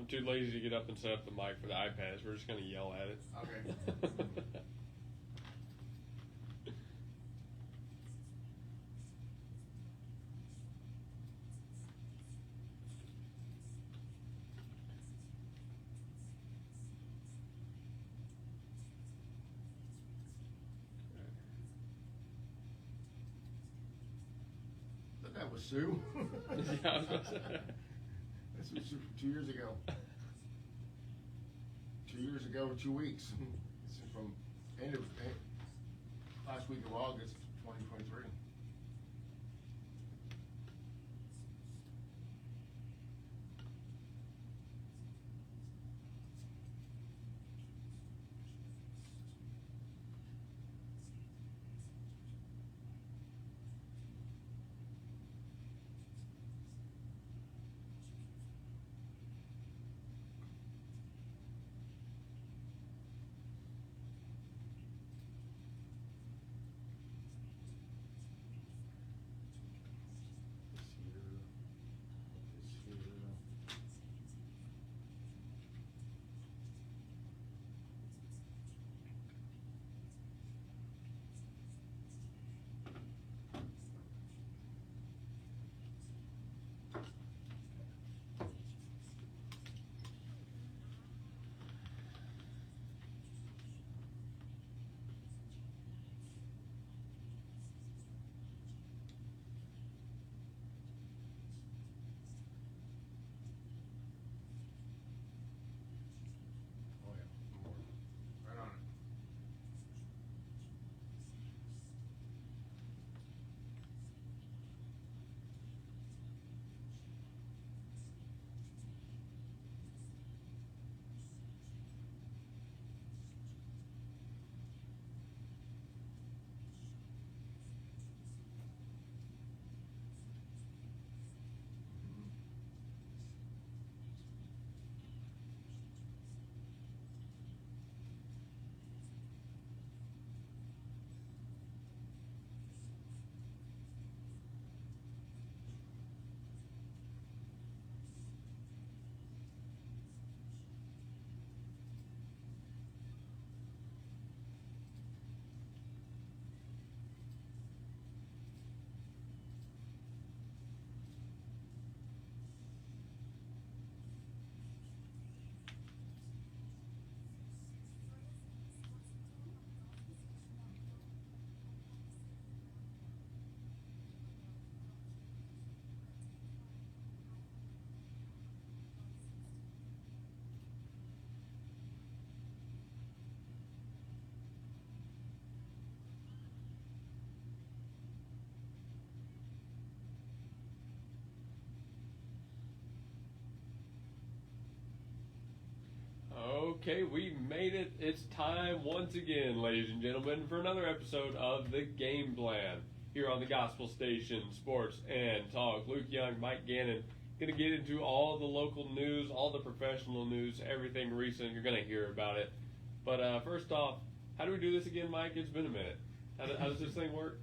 I'm too lazy to get up and set up the mic for the iPads. We're just going to yell at it. Okay. That was Sue. Yeah, I was gonna say. This was 2 years ago. 2 years ago, 2 weeks. This is from last week of August, 2023. Oh yeah, more. Right on it. Okay, we made it. It's time once again, ladies and gentlemen, for another episode of The Game Plan here on the Gospel Station Sports and Talk. Luke Young, Mike Gannon, going to get into all the local news, all the professional news, everything recent. You're going to hear about it. But first off, how do we do this again, Mike? It's been a minute. How does this thing work?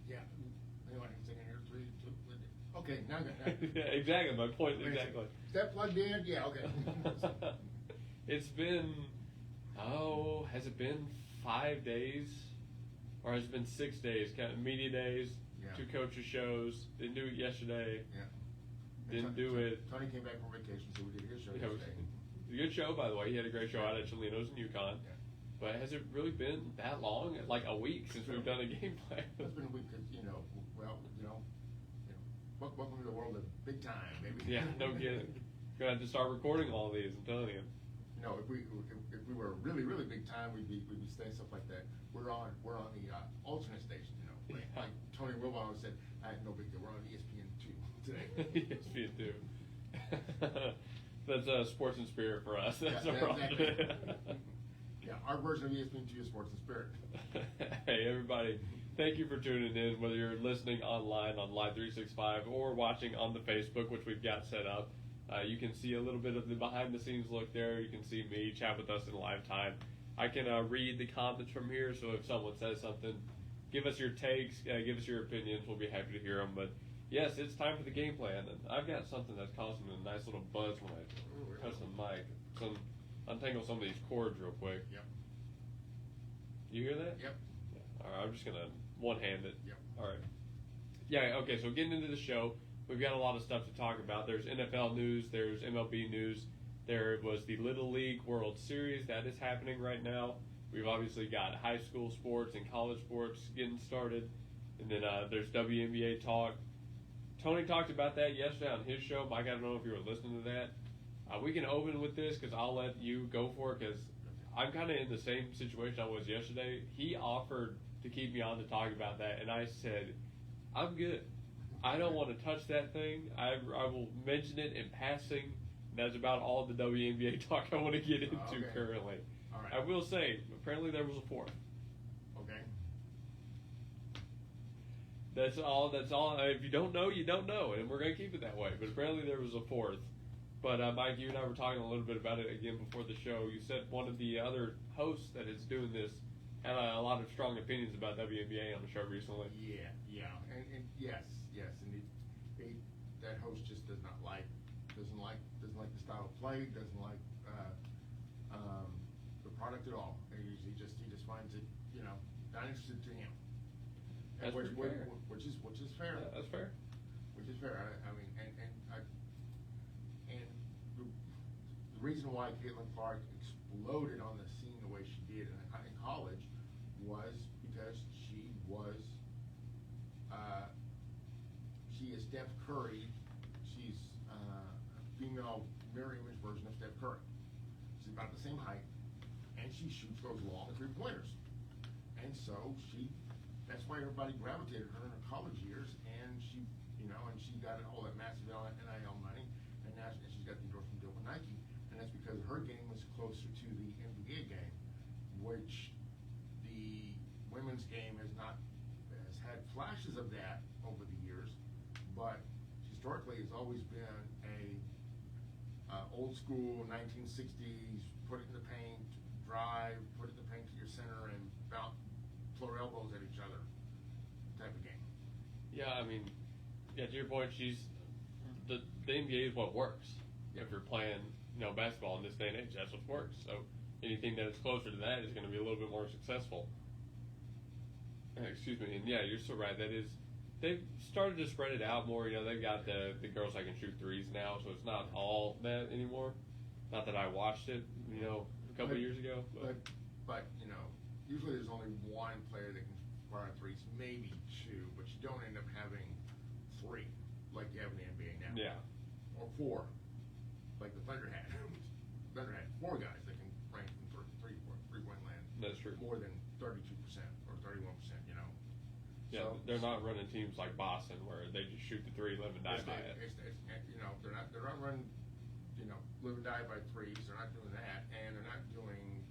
Yeah. Anyone can sing in here? 3, 2. Okay, now good. Yeah, exactly. My point. Exactly. Is that plugged in? Yeah. Okay. It's been, has it been 5 days? Or has it been 6 days? Kind of media days, Yeah. 2 coaches shows. Didn't do it yesterday. Yeah. Didn't do it. Tony came back from vacation, so we did his show Yeah, it was yesterday. a good show, by the way. He had a great show out at Cholinos in Yukon. Yeah. But has it really been that long? Like a week since we've done a game plan? It's been a week, because, welcome to the world of big time, baby. Yeah, no kidding. Gonna have to start recording all these, I'm telling you. If we were really, really big time, we'd be saying stuff like that. We're on the alternate station, Like Tony Wilbon said, no big deal. We're on ESPN2 today. ESPN2. That's Sports and Spirit for us. That's Yeah, a problem. exactly. Yeah, our version of ESPN2 is Sports and Spirit. Hey, everybody. Thank you for tuning in, whether you're listening online on Live 365 or watching on the Facebook, which we've got set up. You can see a little bit of the behind-the-scenes look there. You can see me chat with us in live time. I can read the comments from here, so if someone says something, give us your takes, give us your opinions. We'll be happy to hear them. But Yes, it's time for the game plan, and I've got something that's causing a nice little buzz when I touch the mic. Untangle some of these cords real quick. Yep. You hear that? Yep. Yeah. All right, I'm just gonna one-hand it. Yep. All right. Yeah. Okay. So getting into the show, we've got a lot of stuff to talk about. There's NFL news. There's MLB news. There was the Little League World Series that is happening right now. We've obviously got high school sports and college sports getting started, and then there's WNBA talk. Tony talked about that yesterday on his show. Mike, I don't know if you were listening to that. We can open with this because I'll let you go for it because I'm kind of in the same situation I was yesterday. He offered to keep me on to talk about that, and I said, I'm good. I don't want to touch that thing. I will mention it in passing. That's about all the WNBA talk I want to get into currently. All right. I will say, apparently there was a fourth. Okay. That's all. If you don't know, you don't know, and we're going to keep it that way. But apparently there was a fourth. But Mike, you and I were talking a little bit about it again before the show. You said one of the other hosts that is doing this had a lot of strong opinions about WNBA on the show recently. Yeah, and yes, and that host just doesn't like the style of play, doesn't like the product at all. He just finds it, not interested to him. That's which is fair. Yeah, that's fair. Which is fair. I mean, the reason why Caitlin Clark exploded on the scene the way she did in college was because she is Steph Curry. She's a female mirror image version of Steph Curry. She's about the same height, and she shoots those long three-pointers. And so that's why everybody gravitated her in her college years, and she got all that massive NIL money, and now she's got the endorsement deal with Nike, and that's because her game was closer to the NBA game, which the women's game has had flashes of that over the years, but historically it's always been a old school 1960s, put it in the paint, drive, put it in the paint to your center, and throw elbows at each other type of game. Yeah, I mean, to your point, the NBA is what works. If you're playing, basketball in this day and age, that's what works. So anything that is closer to that is going to be a little bit more successful. Excuse me, and yeah, you're so right. They've started to spread it out more. They've got the girls that can shoot threes now, so it's not all that anymore. Not that I watched it, a couple of years ago. But usually there's only one player that can fire threes, maybe two, but you don't end up having three like you have in the NBA now. Yeah. Or four, like the Thunder had. Thunder had four guys that can rank from three-point land. That's true. More than 32% or 31%, Yeah, So, they're not running teams like Boston where they just shoot the three, live and die by it. They're not running, live and die by threes. They're not doing that, and they're not doing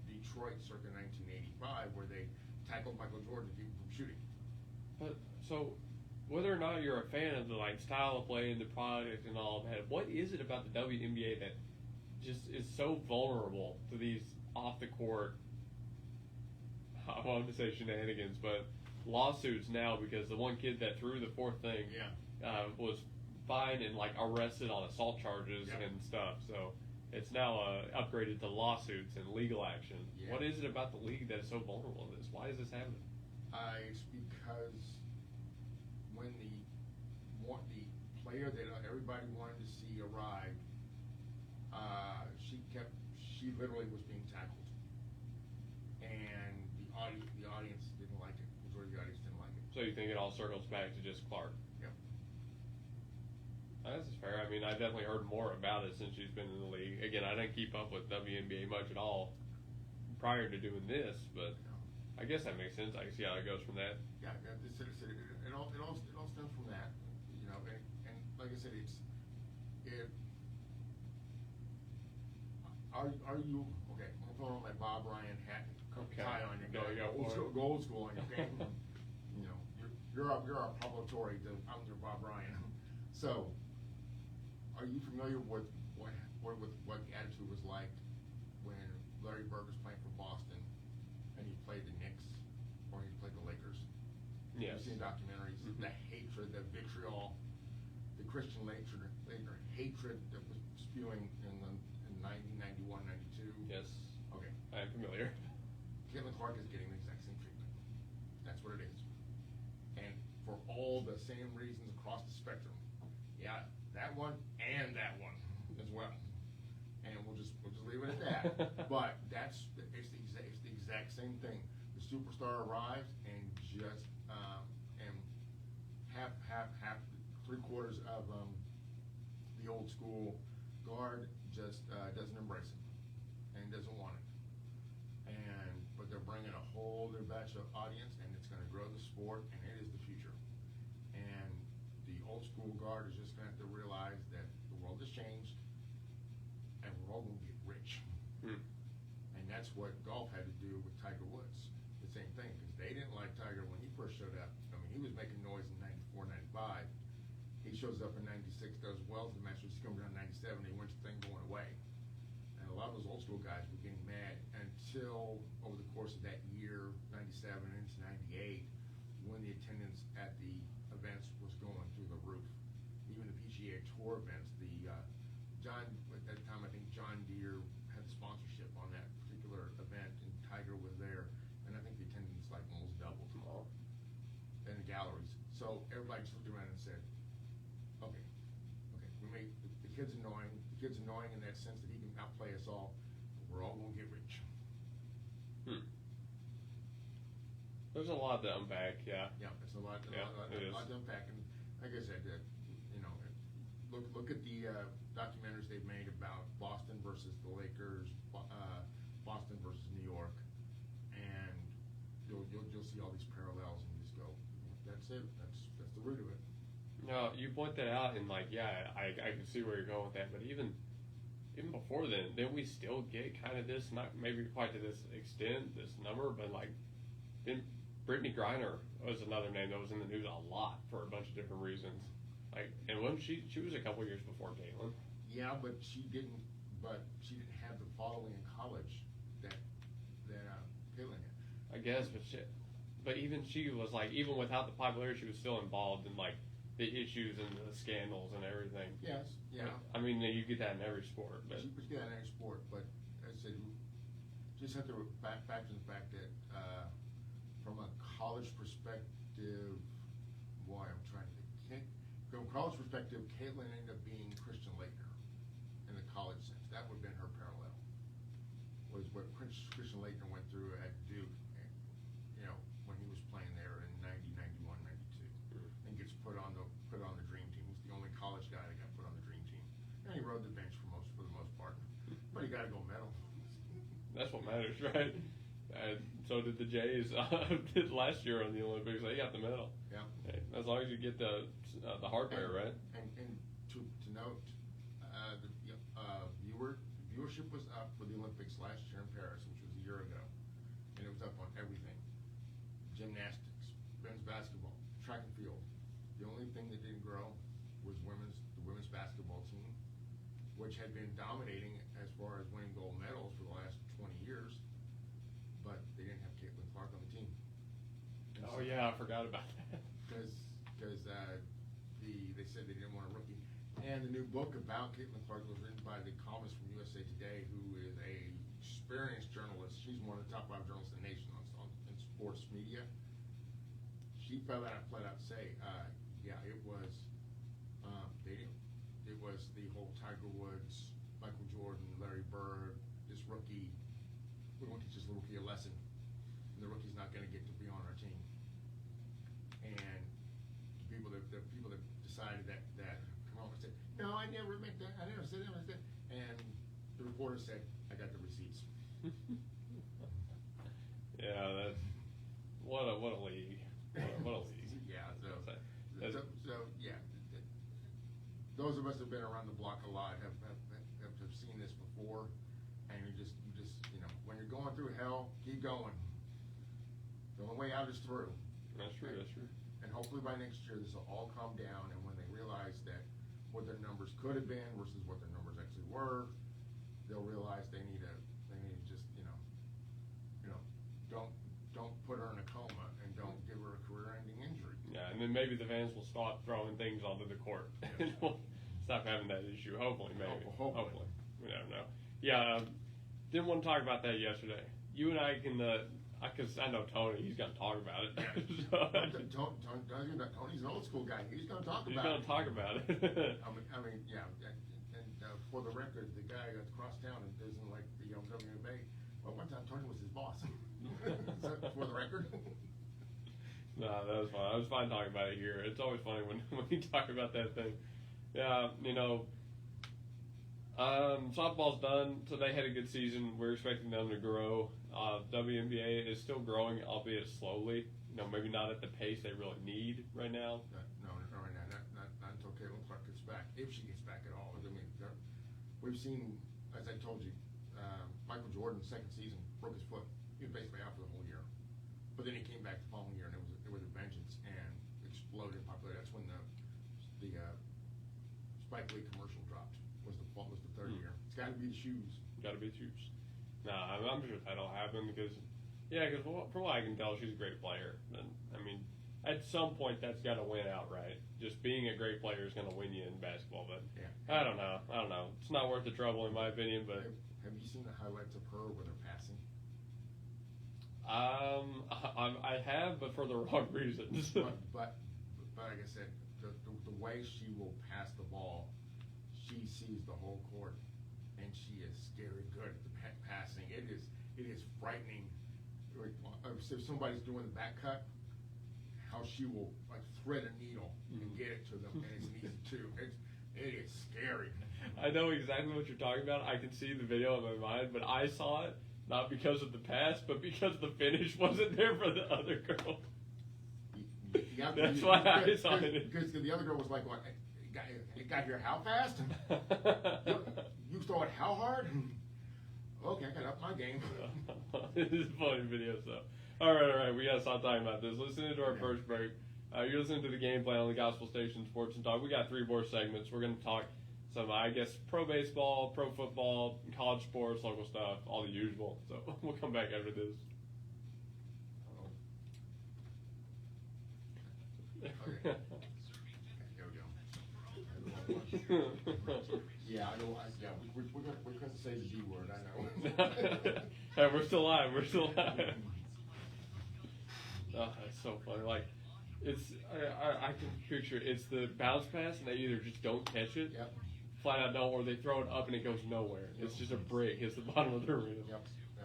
Detroit circa 1985 where they tackled Michael Jordan to keep him from shooting. But so, whether or not you're a fan of the style of play and the product and all of that, what is it about the WNBA that just is so vulnerable to these off the court? I wanted to say shenanigans, but lawsuits now because the one kid that threw the fourth thing was fined and arrested on assault charges and stuff. So it's now upgraded to lawsuits and legal action. Yeah. What is it about the league that is so vulnerable to this? Why is this happening? It's because when the player that everybody wanted to see arrived, she literally was being tackled, and the audience didn't like it. Majority of the audience didn't like it. So you think it all circles back to just Clark? Yep. That's fair. I mean, I definitely heard more about it since she's been in the league. Again, I didn't keep up with WNBA much at all prior to doing this, but I guess that makes sense. I can see how it goes from that. Yeah, it all stems from that, and like I said, are you okay? I'm throwing on my Bob Ryan hat, tie on you, gold school on you. Okay? You're our publicatory. I'm your Bob Ryan. So, are you familiar with what the attitude was like when Larry Bird was playing for Boston and he played the Knicks or he played the Lakers? Yes. You've seen documentaries, the hatred, the vitriol, the Christian Laettner hatred that was spewing in 1991, 92. Yes. Okay. I am familiar. Caitlin Clark is getting the exact same treatment. That's what it is. And for all the same reasons across the spectrum. Yeah, that one and that one as well. And we'll just leave it at that. But it's the exact same thing. The superstar arrives and just and half 3/4 of the old school guard just doesn't embrace it and doesn't want it. But they're bringing a whole new batch of audience, and it's going to grow the sport, and it is the future. And the old school guard is just going to have to realize that the world has changed, and we're all going to get rich. And that's what golf had to do with Tiger Woods. The same thing, because they didn't like Tiger when he first showed up. I mean, he was making noise in 94, 95. He shows up in 96, does well as the Masters. He comes around 97, he wins the thing going away. And a lot of those old school guys were getting mad until over the course of that year, 97 into 98, when the attendance at the events was going through the roof. Even the PGA Tour events, at that time, I think John Deere had the sponsorship on that particular event, and Tiger was there, and I think the attendance like almost doubled in the galleries. So everybody just looked around and said, okay, we made the kid's annoying. The kid's annoying in that sense that he can outplay us all. We're all gonna get rich. There's a lot to unpack, yeah. Yeah, it's a lot to unpack. And like I said, look at the documentaries they've made about Boston versus the Lakers, Boston versus New York, and you'll see all these parallels and just go, that's it. That's the root of it. No, you point that out, and I can see where you're going with that. But even before then we still get kind of this, not maybe quite to this extent, this number, but then Brittany Griner was another name that was in the news a lot for a bunch of different reasons. And when she was a couple years before Caitlin. Yeah, but she didn't have the following in college that Caitlin had. I guess, but even she was even without the popularity, she was still involved in the issues and the scandals and everything. Yes, yeah. I mean, you get that in every sport, but you get that in every sport. But as I said, just have to factor the fact that from a college perspective, I'm trying to think. From a college perspective, Caitlin ended up being Christian Laettner in the college sense. That would have been her parallel. Was what Christian Laettner went through at Duke, when he was playing there in 90, 91, 92, and gets put on the dream team. He's the only college guy that got put on the dream team, and he rode the bench for the most part. But he got a gold medal. That's what matters, right? And so did the Jays did last year on the Olympics. They got the medal. Yeah. Hey, as long as you get the hardware, right? And to note, viewership was up for the Olympics last year in Paris, which was a year ago, and it was up on everything: gymnastics, men's basketball, track and field. The only thing that didn't grow was the women's basketball team, which had been dominating as far as winning gold medals for the last 20 years, but they didn't have Caitlin Clark on the team. And Oh yeah, I forgot about that. Because they said they didn't want a rookie. And the new book about Caitlin Clark was written by the columnist from USA Today, who is a experienced journalist. She's one of the top 5 journalists in the nation in sports media. She flat out say, it was it was the whole Tiger Woods, Michael Jordan, Larry Bird, this rookie. We want to teach this rookie a lesson, and the rookie's not going to get to be on our team. And the people that decided that come on and said, no, I never meant that. I never said that. And the reporter said, I got the receipts. Yeah, that's what a league. What a league. Yeah. Those of us who've been around the block a lot have seen this before, and you just when you're going through hell, keep going. The only way out is through. That's true. And hopefully by next year this will all calm down, and when they realize that what their numbers could have been versus what their numbers actually were, they'll realize they need to just don't put her in a coma and don't give her a career-ending injury. and then maybe the fans will stop throwing things onto the court. And we'll stop having that issue. Hopefully, maybe. Hopefully. We never know. Yeah, didn't want to talk about that yesterday. You and I can, because I know Tony, he's going to talk about it. Tony's an old school guy. He's going to talk about it. He's going to talk about it. I mean, yeah. And for the record, the guy across town isn't like the WNBA. Well, one time Tony was his boss. For the record. No, that was fun. I was fine talking about it here. It's always funny when you talk about that thing. Yeah, softball's done, so they had a good season. We're expecting them to grow. WNBA is still growing, albeit slowly. Maybe not at the pace they really need right now. No, right now. Not until Caitlin Clark gets back, if she gets back at all. I mean, we've seen, as I told you, Michael Jordan's second season broke his foot. He was basically out for the whole year. But then he came back the following year, and it was a vengeance and exploded in popularity. That's when the Spike Lee commercial dropped. Was the third year. It's got to be the shoes. Got to be the shoes. Nah, I'm sure that'll happen because from what I can tell, she's a great player. And I mean, at some point, that's got to win outright. Just being a great player is going to win you in basketball. But yeah. I don't know. It's not worth the trouble, in my opinion. But have you seen the highlights of her with her passing? I have, but for the wrong reasons. but like I said, the way she will pass the ball, she sees the whole court, and she is scary good at the passing. It is frightening. If somebody's doing the back cut, how she will like thread a needle and get it to them, and it's easy too. It is scary. I know exactly what you're talking about. I can see the video in my mind, but I saw it not because of the pass, but because the finish wasn't there for the other girl. That's why I saw it. Because the other girl was like, "What? It got here how fast? You throw it how hard?" Okay, I got up my game. This is a funny video, so. All right, we gotta stop talking about this. Listen to our first break. You're listening to the Game Plan on the Gospel Station Sports and Talk. We got 3 more segments. We're gonna talk some, pro baseball, pro football, college sports, local stuff, all the usual. So we'll come back after this. Okay. Here we go. Yeah, I know. We're going to say the G word. I know. Hey, we're still live. Oh, that's so funny. Like, I can picture it's the bounce pass, and they either just don't catch it, flat out don't, or they throw it up and it goes nowhere. It's just a break. It's the bottom of the arena.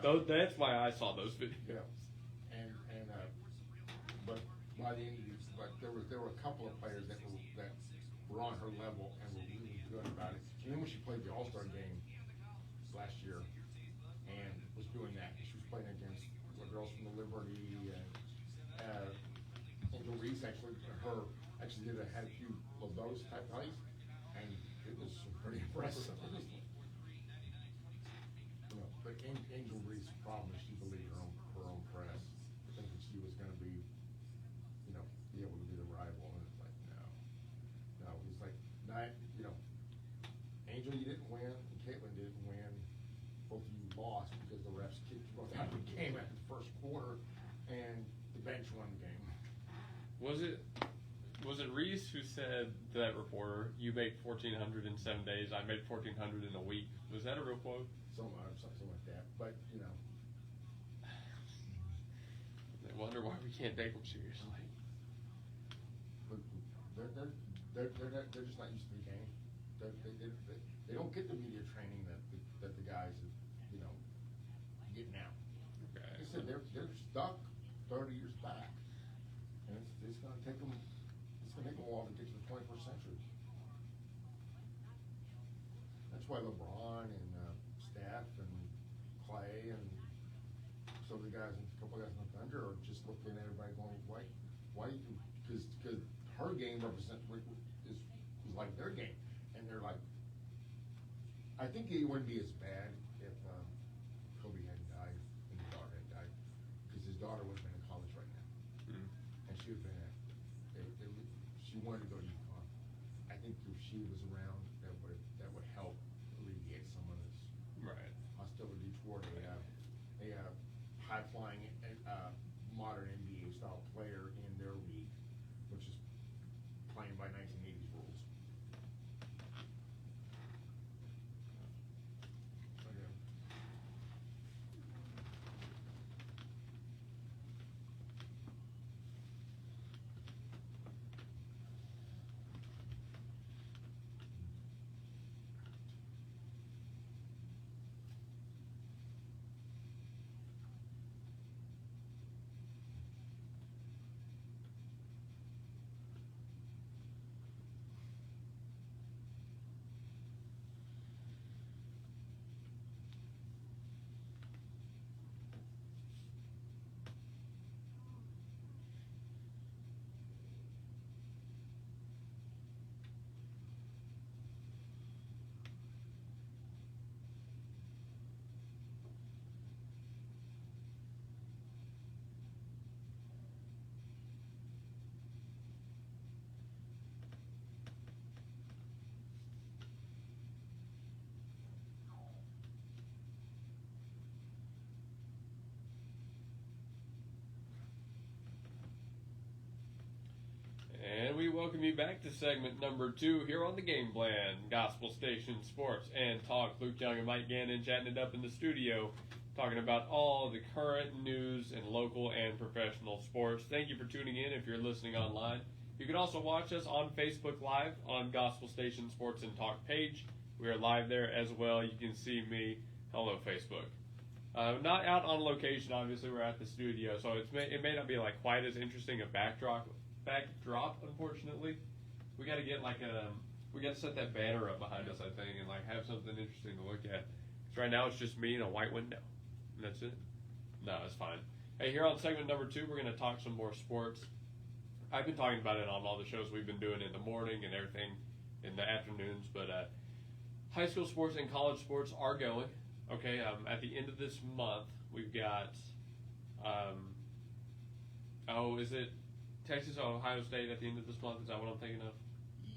That's why I saw those videos. Yeah. But by the end of this, there were a couple of players that were on her level and were really good about it. And then when she played the All-Star game last year and was doing that, she was playing against the girls from the Liberty and Angel Reese had a few of those type plays, and it was pretty impressive. But Angel Reese's problem is she believed her own press, thinking she was going to be able to be the rival, and it's like no. He's like, Angel, you didn't win, and Caitlin didn't win. Both of you lost because the refs kicked you both out of the game after the first quarter, and the bench won the game. Was it Reese who said to that reporter, "You made 1,400 in 7 days. I made 1,400 in a week"? Was that a real quote? Something like that. But I wonder why we can't take them seriously. But they're just not used to the game. They don't get the media training that the guys get now. Okay. Like I said, they're stuck 30 years back, and it's going to take them. It's going to take them a while to get to the 21st century. That's why LeBron and Steph and Clay and some of the guys, a couple of guys in the Thunder are just looking at everybody going, why? Because her game is like their game, and they're like, I think it wouldn't be as bad if Kobe hadn't died and his daughter had died, because his daughter would have been in college right now, and she would have been she wanted to go to UConn. I think if she was around, that would help alleviate some of this hostility toward a high flying modern NBA style player in their league, which is welcome you back to segment number 2 here on the Game Plan, Gospel Station Sports and Talk. Luke Young and Mike Gannon chatting it up in the studio, talking about all the current news in local and professional sports. Thank you for tuning in if you're listening online. You can also watch us on Facebook Live on Gospel Station Sports and Talk page. We are live there as well. You can see me. Hello, Facebook. Not out on location, obviously. We're at the studio, so it may not be like quite as interesting a backdrop, unfortunately. We got to get we got to set that banner up behind us, I think, and like have something interesting to look at. Because right now it's just me and a white window, and that's it. No, it's fine. Hey, here on segment number 2, we're going to talk some more sports. I've been talking about it on all the shows we've been doing in the morning and everything in the afternoons, but high school sports and college sports are going. Okay, at the end of this month, we've got, is it Texas or Ohio State at the end of this month? Is that what I'm thinking of?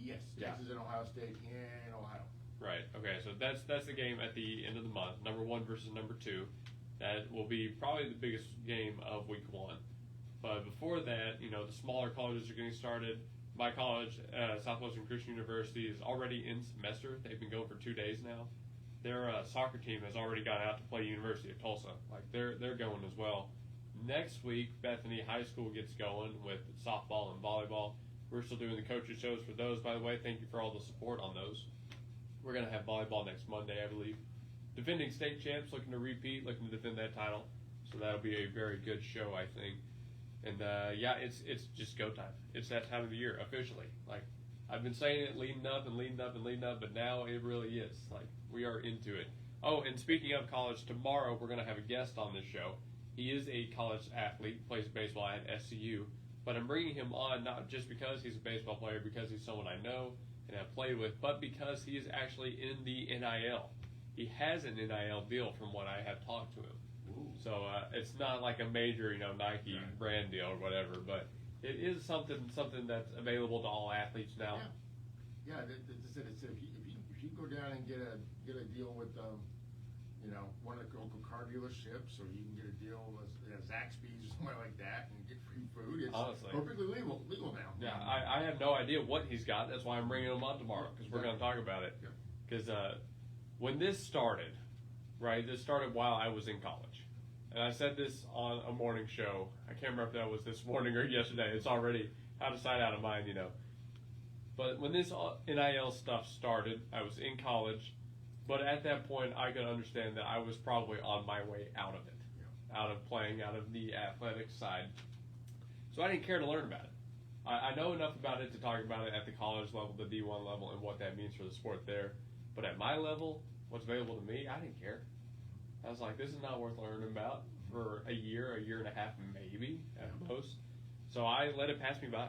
Yes, Texas and Ohio State in Ohio. Right, okay, so that's the game at the end of the month, number 1 versus number 2. That will be probably the biggest game of week 1. But before that, the smaller colleges are getting started. My college, Southwestern Christian University, is already in semester. They've been going for 2 days now. Their soccer team has already gone out to play University of Tulsa. Like they're going as well. Next week, Bethany High School gets going with softball and volleyball. We're still doing the coaches shows for those, by the way. Thank you for all the support on those. We're going to have volleyball next Monday, I believe. Defending state champs looking to repeat, looking to defend that title. So that'll be a very good show, I think. And it's just go time. It's that time of the year officially. Like I've been saying it leading up, but now it really is. Like we are into it. Oh, and speaking of college, tomorrow we're going to have a guest on this show. He is a college athlete, plays baseball at SCU, but I'm bringing him on not just because he's a baseball player, because he's someone I know and have played with, but because he is actually in the NIL. He has an NIL deal from what I have talked to him. So it's not like a major, Nike brand deal or whatever, but it is something that's available to all athletes now. Yeah. If you go down and get a deal with one of the local car dealerships, or you can get a deal with Zaxby's or somewhere like that and get free food. It's honestly perfectly legal now. Yeah, I have no idea what he's got. That's why I'm bringing him on tomorrow, because we're going to talk about it. Because when this started, this started while I was in college. And I said this on a morning show. I can't remember if that was this morning or yesterday. It's already out of sight, out of mind, But when this NIL stuff started, I was in college. But at that point, I could understand that I was probably on my way out of it, out of playing, out of the athletic side. So I didn't care to learn about it. I know enough about it to talk about it at the college level, the D1 level, and what that means for the sport there. But at my level, what's available to me, I didn't care. I was like, this is not worth learning about for a year and a half, maybe, at most. So I let it pass me by.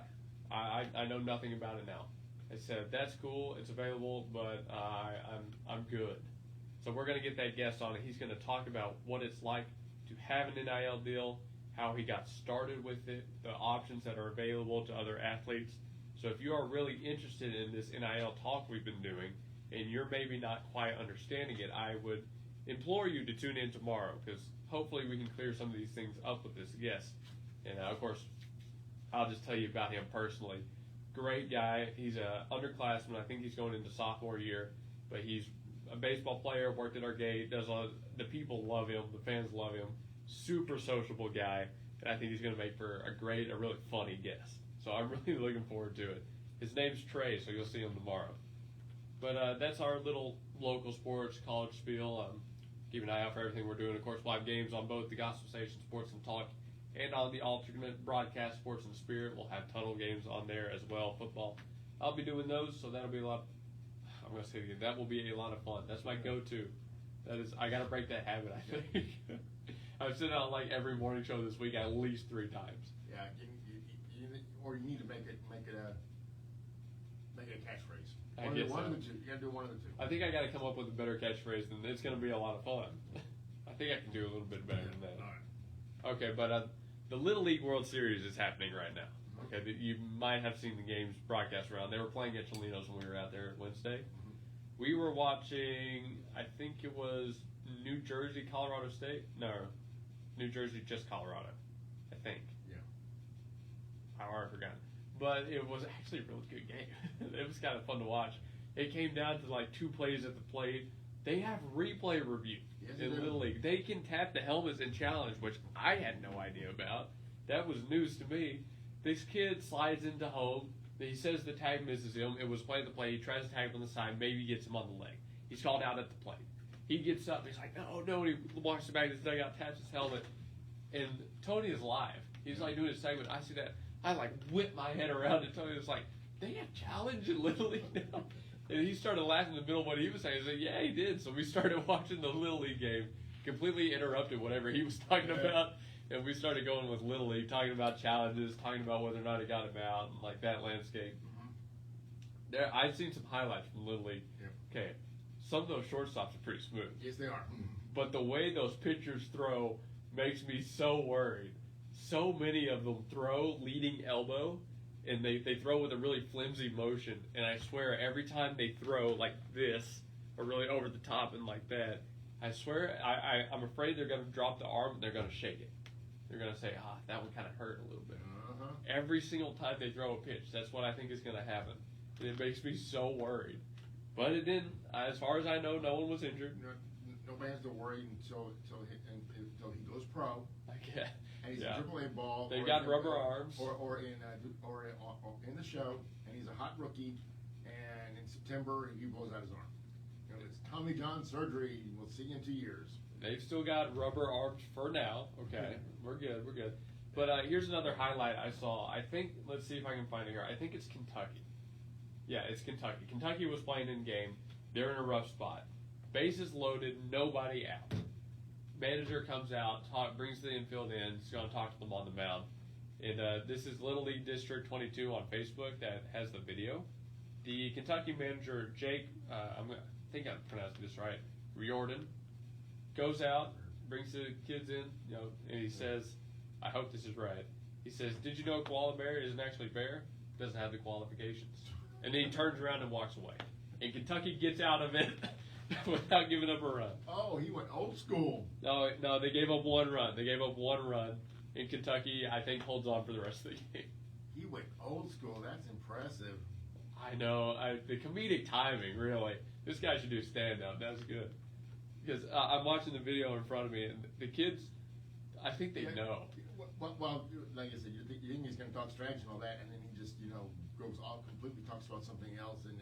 I know nothing about it now. I said, that's cool, it's available, but I'm good. So we're going to get that guest on, and he's going to talk about what it's like to have an NIL deal, how he got started with it, the options that are available to other athletes. So if you are really interested in this NIL talk we've been doing, and you're maybe not quite understanding it, I would implore you to tune in tomorrow, because hopefully we can clear some of these things up with this guest. And of course, I'll just tell you about him personally. Great guy. He's a underclassman. I think he's going into sophomore year, but he's a baseball player, worked at our gate, the people love him, the fans love him. Super sociable guy, and I think he's going to make for a really funny guest. So I'm really looking forward to it. His name's Trey, so you'll see him tomorrow. But that's our little local sports college spiel. Keep an eye out for everything we're doing. Of course, live games on both the Gospel Station Sports and Talk and on the alternate broadcast Sports and Spirit. We'll have tunnel games on there as well, football. I'll be doing those, so that'll be a lot. I'm going to say it again. That will be a lot of fun. That's my go-to. I got to break that habit, I think. I've said it on like every morning show this week at least 3 times. Yeah, you need to make it a catchphrase. One of the two. You got to do one of the two. I think I got to come up with a better catchphrase, and it's going to be a lot of fun. I think I can do a little bit better than that. All right. Okay, but the Little League World Series is happening right now. Okay, you might have seen the games broadcast around. They were playing at Cholinos when we were out there Wednesday. We were watching, I think it was New Jersey, Colorado State. No, New Jersey, just Colorado, I think. Yeah. I already forgot. but it was actually a really good game. It was kind of fun to watch. It came down to like 2 plays at the plate. They have replay review in Little League. They can tap the helmets and challenge, which I had no idea about. That was news to me. This kid slides into home. He says the tag misses him. It was play the play. He tries to tag him on the side. Maybe gets him on the leg. He's called out at the plate. He gets up. And he's like, no. And he walks back to his dugout, taps his helmet. And Tony is live. He's like doing his segment. I see that. I like whip my head around, and Tony was like, they have challenge in Little League now? And he started laughing in the middle of what he was saying. He said, yeah, he did. So we started watching the Little League game, completely interrupted whatever he was talking about. And we started going with Little League, talking about challenges, talking about whether or not it got him out, and like that landscape. There, I've seen some highlights from Little League. Okay, some of those shortstops are pretty smooth. Yes, they are. But the way those pitchers throw makes me so worried. So many of them throw leading elbow, and they throw with a really flimsy motion. And I swear, every time they throw like this, or really over the top and like that, I swear, I'm afraid they're going to drop the arm and they're going to shake it. They're going to say, that one kind of hurt a little bit. Every single time they throw a pitch, that's what I think is going to happen. And it makes me so worried. But it didn't. As far as I know, no one was injured. Nobody has to worry until he goes pro. Yeah. And he's a AAA ball. They got rubber arms. Or in the show, and he's a hot rookie, and in September he blows out his arm. It's Tommy John surgery. We'll see you in 2 years. They've still got rubber arms for now. Okay, we're good. But here's another highlight I saw. I think, let's see if I can find it here. I think it's Kentucky. Yeah, it's Kentucky. Kentucky was playing in game. They're in a rough spot. Bases loaded, nobody out. Manager comes out, brings the infield in. He's going to talk to them on the mound. And this is Little League District 22 on Facebook that has the video. The Kentucky manager, Jake, I think I'm pronouncing this right, Riordan, goes out, brings the kids in, and he says, I hope this is right. He says, did you know koala bear isn't actually bear? Doesn't have the qualifications. And then he turns around and walks away. And Kentucky gets out of it without giving up a run. Oh, he went old school. No, they gave up 1 run. And Kentucky, I think, holds on for the rest of the game. He went old school. That's impressive. I know. The comedic timing, really. This guy should do stand-up. That's good. Because I'm watching the video in front of me, and the kids, I think they know. Well, like I said, you think he's going to talk strategy and all that, and then he just, goes off completely, talks about something else, and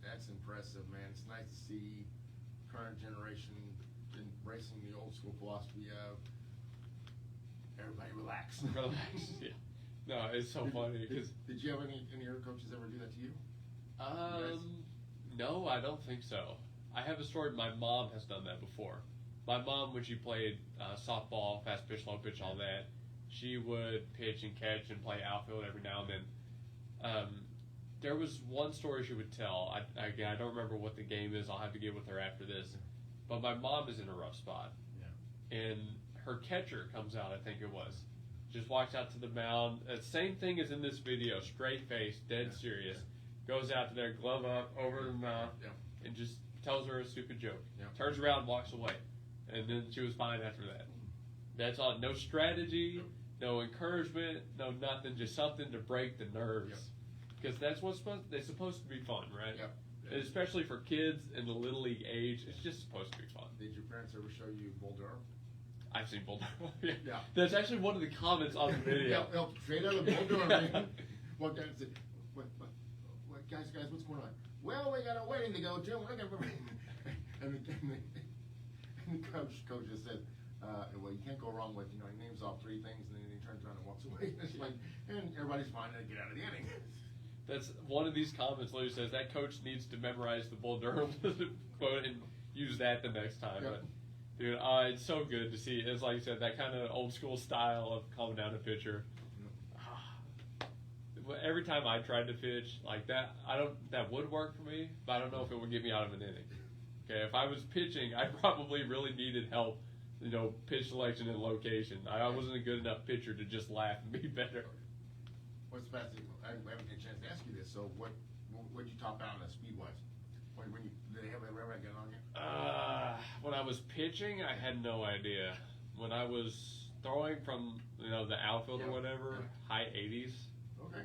that's impressive, man. It's nice to see current generation embracing the old school philosophy of everybody relax. Relax. Yeah. No, it's so funny. Did you have any of your coaches ever do that to you? No, I don't think so. I have a story. My mom has done that before. My mom, when she played softball, fast pitch, slow pitch, all that, she would pitch and catch and play outfield every now and then. There was one story she would tell. Again, I don't remember what the game is. I'll have to get with her after this. But my mom is in a rough spot. Yeah. And her catcher comes out, I think it was. Just walks out to the mound. Same thing as in this video. Straight face, dead serious. Goes out to there, glove up, over the mouth, and just tells her a stupid joke. Turns around, walks away. And then she was fine after that. That's all. No strategy, no encouragement, no nothing. Just something to break the nerves. Because that's what's they're supposed to be fun, right? And especially for kids in the Little League age, it's just supposed to be fun. Did your parents ever show you Bull Durham? I've seen Bull Durham. Yeah. That's actually one of the comments on the video. Straight out of Bull Durham. What guys said? Guys, what's going on? Well, we got a wedding to go to. And the coach just said, well, you can't go wrong with, he names off 3 things, and then he turns around and walks away. It's like, and everybody's fine to get out of the inning. That's one of these comments literally says that coach needs to memorize the Bull Durham quote and use that the next time. But dude, it's so good to see. It's like you said, that kind of old school style of calming down a pitcher. Every time I tried to pitch like that, that would work for me, but I don't know if it would get me out of an inning. Okay, if I was pitching, I probably really needed help, pitch selection and location. I wasn't a good enough pitcher to just laugh and be better. What's the best? I haven't had a chance to ask you this. So, what did you top out on speed wise? Did they ever get on you? When I was pitching, I had no idea. When I was throwing from the outfield or Yeah. whatever, Yeah. high 80s. Okay.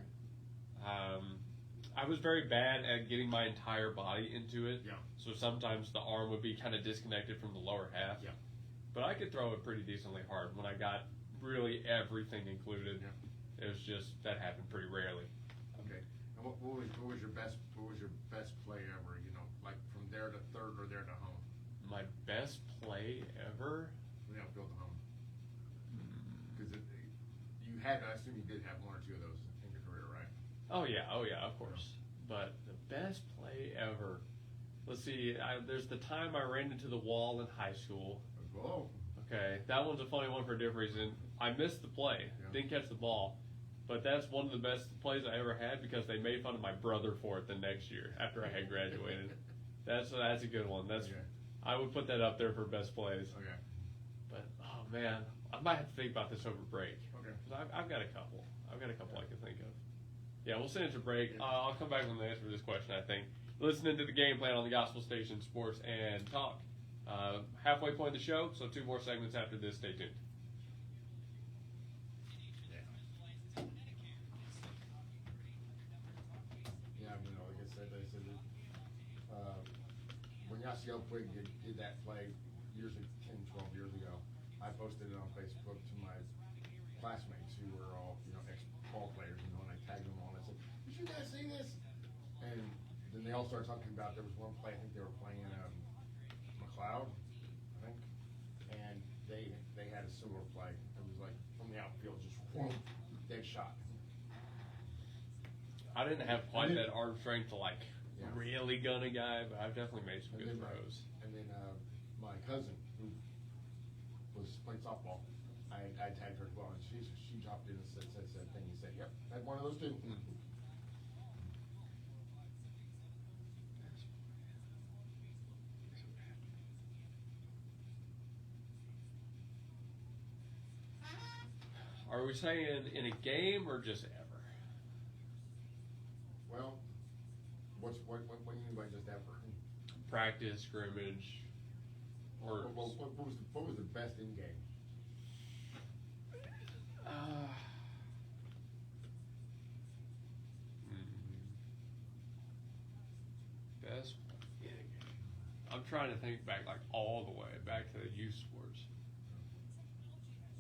I was very bad at getting my entire body into it. Yeah. So sometimes the arm would be kind of disconnected from the lower half. Yeah. But I could throw it pretty decently hard when I got really everything included. Yeah. It was just that happened pretty rarely. Okay. And what was your best play ever? Like from there to third or there to home. My best play ever? From the outfield to home. Because you had, I assume you did have one or two of those in your career, right? Oh yeah, of course. But the best play ever. Let's see. There's the time I ran into the wall in high school. Oh. Okay, that one's a funny one for a different reason. I missed the play, didn't catch the ball, but that's one of the best plays I ever had because they made fun of my brother for it the next year after I had graduated. That's a good one. I would put that up there for best plays. Okay. But oh man, I might have to think about this over break. Okay. 'Cause I've got a couple. I can think of. Yeah, we'll send it to break. I'll come back with an answer for this question, I think. Listening to the game plan on the Gospel Station Sports and Talk. Halfway point of the show, so 2 more segments after this. Stay tuned. Yeah, like I said, when Yasiel Puig did that play 10, 12 years ago, I posted it on Facebook to my classmates who were all, ex-ball players, and I tagged them all, and I said, did you guys see this? And then they all started talking about, there was one play, I think they were playing McLeod, I think, and they had a similar play. It was like, from the outfield, just whoom, dead shot. I didn't have quite that arm strength to really gun a guy, but I've definitely made some good throws. And then my cousin, who was playing softball, I tagged her as well, and she dropped in and said the thing. He said, "Yep, I had one of those too." Are we saying in a game or just ever? Well, what do you mean by just ever? Practice, scrimmage, or What was the best in game? Best in a game. I'm trying to think back all the way back to the youth sports.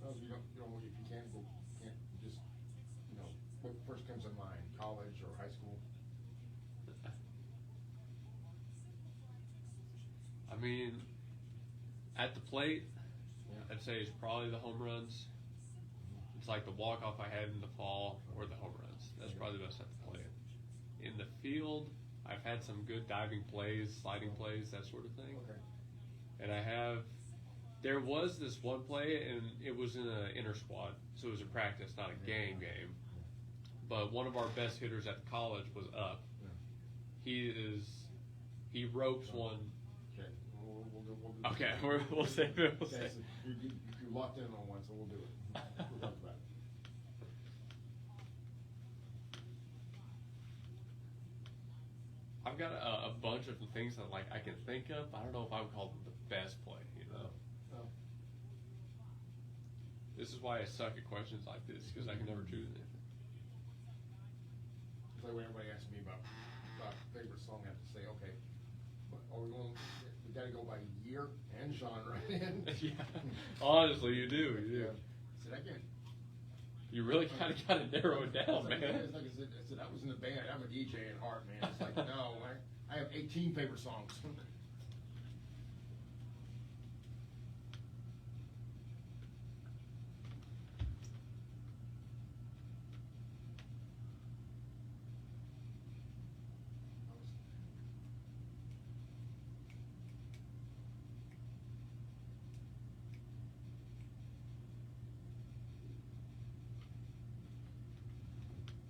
Well, if you can't just what first comes to mind, college or high school? I mean, at the plate, Yeah. I'd say it's probably the home runs. It's like the walk-off I had in the fall or the home runs. That's probably the best at the plate. In the field, I've had some good diving plays, sliding plays, that sort of thing. Okay. And there was this one play, and it was in an inter squad, so it was a practice, not a game. But one of our best hitters at the college was up. Yeah. He ropes one. Okay. We'll Okay, we'll save it. Okay, so you locked in on one, so we'll do it. We'll talk about it. I've got a bunch of things that I can think of. I don't know if I would call them the best play. Oh. This is why I suck at questions like this because I can never choose anything. It's like when everybody asks me about favorite song, I have to say, okay, but are we going? We got to go by year and genre. Yeah, honestly, you do. Said I can't. You really kind of got to narrow it down, man. It's like I said, I was in the band. I'm a DJ at heart, man. It's like no, I have 18 favorite songs.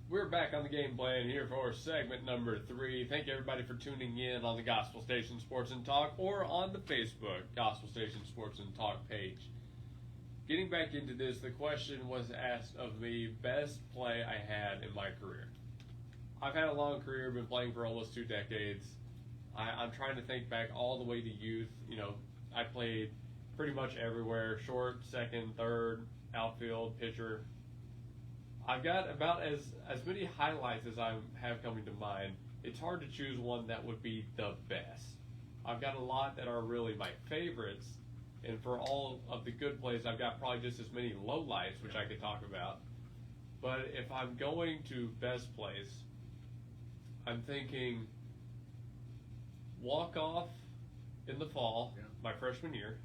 We're back on the game plan here for segment number 3. Thank you everybody for tuning in on the Gospel Station Sports and Talk or on the Facebook Gospel Station Sports and Talk page. Getting back into this, the question was asked of me, best play I had in my career. I've had a long career, been playing for almost 2 decades. I'm trying to think back all the way to youth. I played pretty much everywhere, short, second, third, outfield, pitcher. I've got about as many highlights as I have coming to mind. It's hard to choose one that would be the best. I've got a lot that are really my favorites, and for all of the good plays, I've got probably just as many lowlights, which I could talk about. But if I'm going to best plays, I'm thinking walk-off in the fall, my freshman year.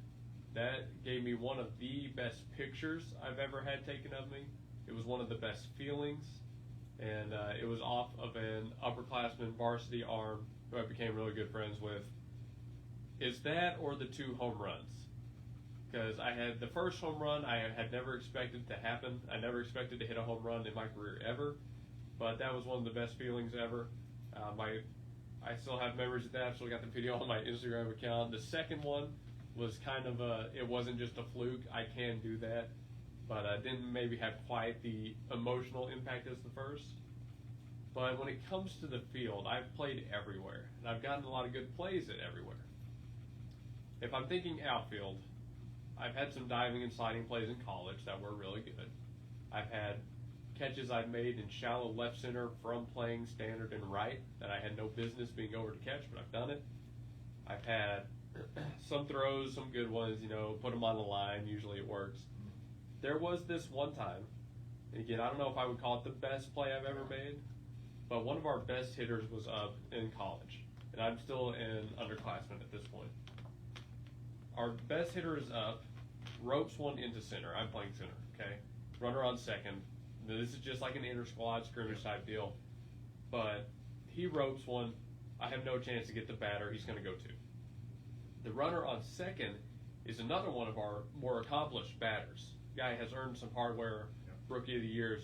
That gave me one of the best pictures I've ever had taken of me. It was one of the best feelings, and it was off of an upperclassman varsity arm who I became really good friends with. Is that or the 2 home runs? Because I had the first home run I had never expected to happen. I never expected to hit a home run in my career ever, but that was one of the best feelings ever. I still have memories of that. I've still got the video on my Instagram account. The second one was kind of it wasn't just a fluke. I can do that, but I didn't maybe have quite the emotional impact as the first. But when it comes to the field, I've played everywhere, and I've gotten a lot of good plays at everywhere. If I'm thinking outfield, I've had some diving and sliding plays in college that were really good. I've had catches I've made in shallow left center from playing standard and right that I had no business being over to catch, but I've done it. I've had some throws, some good ones, put them on the line. Usually it works. There was this one time, and again, I don't know if I would call it the best play I've ever made, but one of our best hitters was up in college, and I'm still an underclassman at this point. Our best hitter is up, ropes one into center. I'm playing center, okay? Runner on second. Now, this is just like an inter-squad scrimmage type deal, but he ropes one. I have no chance to get the batter. He's going to go 2. The runner on second is another one of our more accomplished batters. Guy has earned some hardware, rookie of the year,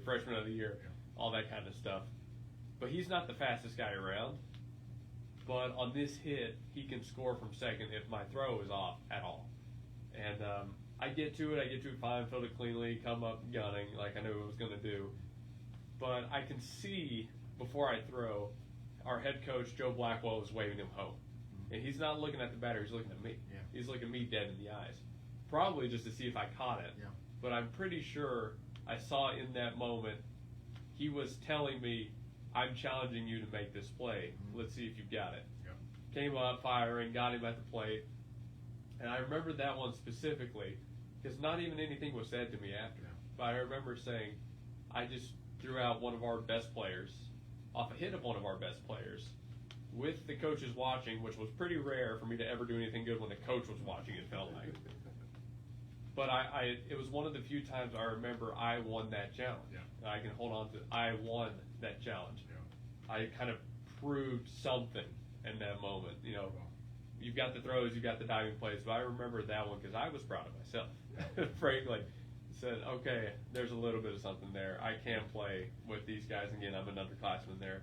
freshman of the year, all that kind of stuff. But he's not the fastest guy around. But on this hit, he can score from second if my throw is off at all. And I get to it fine, field it cleanly, come up gunning like I knew it was going to do. But I can see, before I throw, our head coach, Joe Blackwell, is waving him home. And he's not looking at the batter, he's looking at me. Yeah. He's looking me dead in the eyes. Probably just to see if I caught it. Yeah. But I'm pretty sure I saw in that moment, he was telling me, I'm challenging you to make this play. Let's see if you've got it. Yeah. Came up, firing, got him at the plate. And I remember that one specifically, because not even anything was said to me after. Yeah. But I remember saying, I just threw out one of our best players, off a hit of one of our best players, with the coaches watching, which was pretty rare for me to ever do anything good when the coach was watching, it felt like. But it was one of the few times I remember I won that challenge. Yeah. I can hold on to, I won that challenge. Yeah. I kind of proved something in that moment. You've got the throws, you've got the diving plays, but I remember that one because I was proud of myself. Frankly, said, okay, there's a little bit of something there. I can play with these guys. Again, I'm an underclassman there.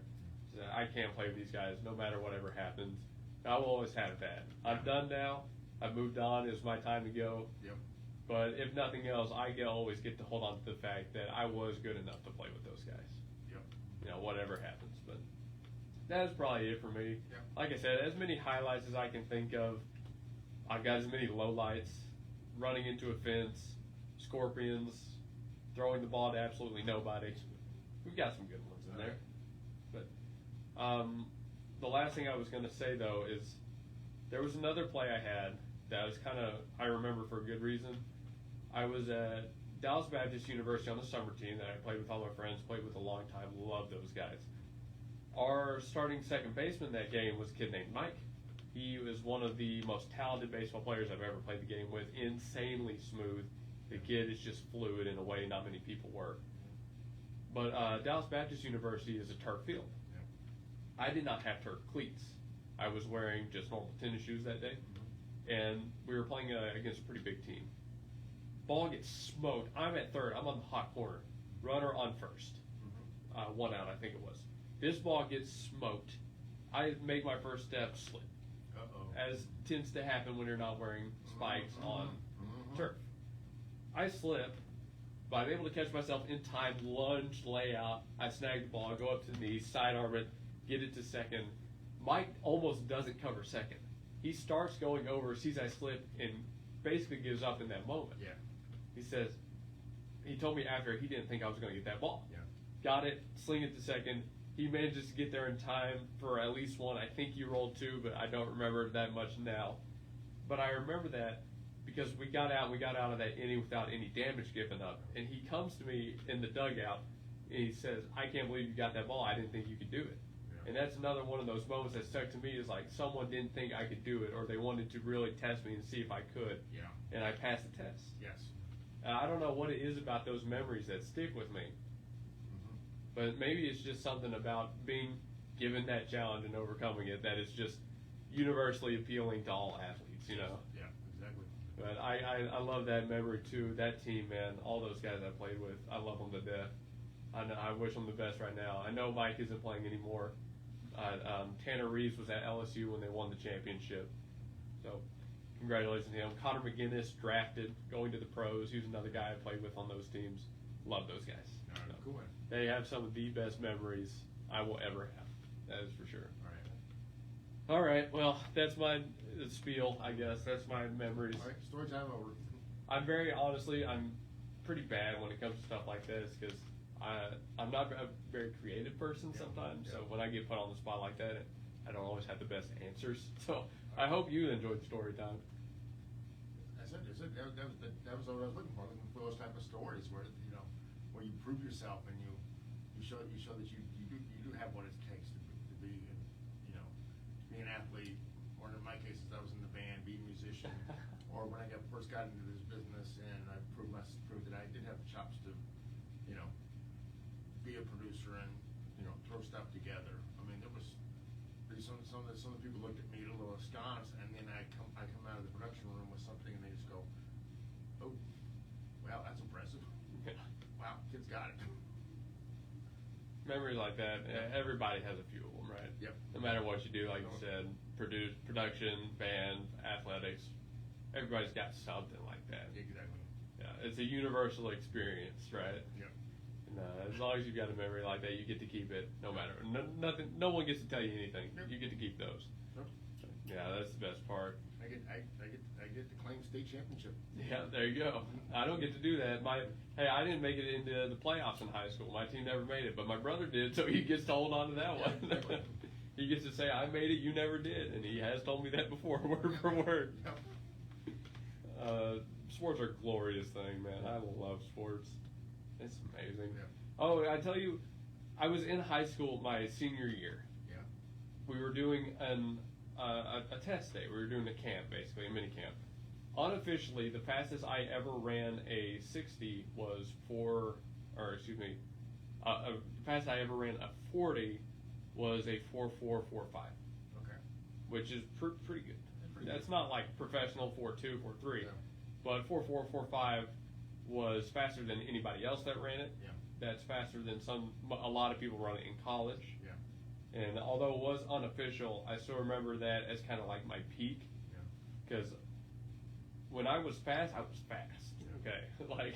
So I can play with these guys no matter whatever happens. I will always have that. I'm done now. I've moved on. It's my time to go. Yep. But if nothing else, always get to hold on to the fact that I was good enough to play with those guys. Yep. Whatever happens. But that's probably it for me. Yep. Like I said, as many highlights as I can think of. I've got as many lowlights. Running into a fence, scorpions, throwing the ball to absolutely nobody. We've got some good ones in there. But the last thing I was going to say, though, is there was another play I had that was I remember for a good reason. I was at Dallas Baptist University on the summer team that I played with all my friends, played with a long time, loved those guys. Our starting second baseman that game was a kid named Mike. He was one of the most talented baseball players I've ever played the game with, insanely smooth. The kid is just fluid in a way not many people were. But Dallas Baptist University is a turf field. I did not have turf cleats. I was wearing just normal tennis shoes that day, and we were playing against a pretty big team. Ball gets smoked. I'm at third. I'm on the hot corner. Runner on first. 1 out, I think it was. This ball gets smoked. I make my first step, slip. As tends to happen when you're not wearing spikes on turf. I slip, but I'm able to catch myself in time, lunge, lay out. I snag the ball, go up to the knee, sidearm it, get it to second. Mike almost doesn't cover second. He starts going over, sees I slip, and basically gives up in that moment. Yeah. he told me after he didn't think I was going to get that ball. Yeah. Got it, sling it to second. He manages to get there in time for at least one. I think he rolled two, but I don't remember that much now. But I remember that because we got out of that inning without any damage given up. And he comes to me in the dugout and he says, "I can't believe you got that ball. I didn't think you could do it." Yeah. And that's another one of those moments that stuck to me, is like someone didn't think I could do it, or they wanted to really test me and see if I could. Yeah. And I passed the test. Yes. I don't know what it is about those memories that stick with me. But maybe it's just something about being given that challenge and overcoming it that is just universally appealing to all athletes, you know? Yeah, exactly. But I love that memory too. That team, man, all those guys I played with, I love them to death. I wish them the best right now. I know Mike isn't playing anymore. Tanner Reeves was at LSU when they won the championship. So congratulations to him. Connor McGinnis drafted, going to the pros. He was another guy I played with on those teams. Love those guys. All right, cool. They have some of the best memories I will ever have. That is for sure. All right. Well, that's my spiel, I guess. That's my memories. All right, story time over. I'm pretty bad when it comes to stuff like this because I'm not a very creative person sometimes. So when I get put on the spot like that, I don't always have the best answers. So I hope you enjoyed the story time. That was what I was looking for those type of stories where where you prove yourself and you show that you do have what it takes to be an athlete, or in my case, I was in the band, be a musician, or when I first got into this business and I proved that I did have the chops to be a producer and throw stuff together. I mean, there was some of the people looked at me a little askance, and then I come out of the production room with something and they just go, "Oh, well, that's impressive." Yeah. Wow, kid's got it. Memories like that, everybody has a few of them, right? Yep. No matter what you do, like you said, production, band, athletics, everybody's got something like that. Exactly. Yeah, it's a universal experience, right? Yep. And as long as you've got a memory like that, you get to keep it. No matter nothing, no one gets to tell you anything. Yep. You get to keep those. Yep. Yeah, that's the best part. I get to claim state championship. Yeah, there you go. I don't get to do that. I didn't make it into the playoffs in high school. My team never made it, but my brother did, so he gets to hold on to that one. Exactly. He gets to say, "I made it, you never did," and he has told me that before, word for word. Sports are a glorious thing, man. I love sports. It's amazing. Yeah. Oh, I tell you, I was in high school my senior year. Yeah. We were doing a test day. We were doing a camp, basically, a mini camp. Unofficially, the fastest I ever ran a 60 was the fastest I ever ran a 40 was a 4.445. Okay. Which is pretty good. That's not like professional 4.2, 4.3, Yeah. but 4.445 was faster than anybody else that ran it. Yeah. That's faster than a lot of people run it in college. Yeah. And although it was unofficial, I still remember that as kind of like my peak. Because when I was fast, I was fast. Okay, like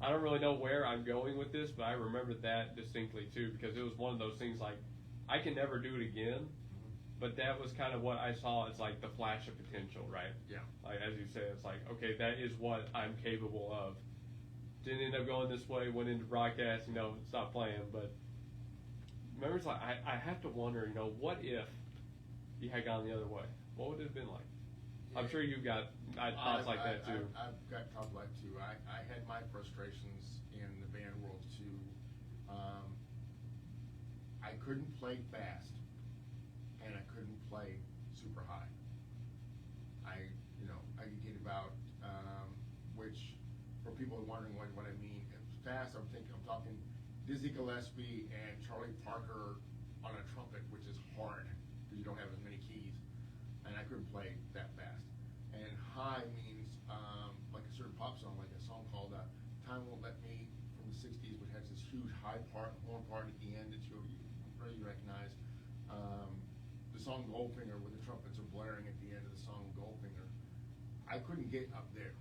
I don't really know where I'm going with this, but I remember that distinctly too, because it was one of those things like I can never do it again. But that was kind of what I saw as like the flash of potential, right? Yeah. Like as you say, it's like, okay, that is what I'm capable of. Didn't end up going this way, went into broadcast, stopped playing. But remember, it's like I have to wonder, what if you had gone the other way? What would it have been like? I'm sure you've got thoughts like that too. I've got thoughts like that too. I had my frustrations in the band world too. I couldn't play fast, and I couldn't play super high. I could get about, which for people wondering what I mean, fast. I'm talking Dizzy Gillespie and Charlie Parker on a trumpet, which is hard because you don't have as many keys, and I couldn't play that fast. And high means like a certain pop song, like a song called "Time Won't Let Me" from the '60s, which has this huge high horn part at the end that you really recognize. The song Goldfinger, where the trumpets are blaring at the end of the song Goldfinger. I couldn't get up there.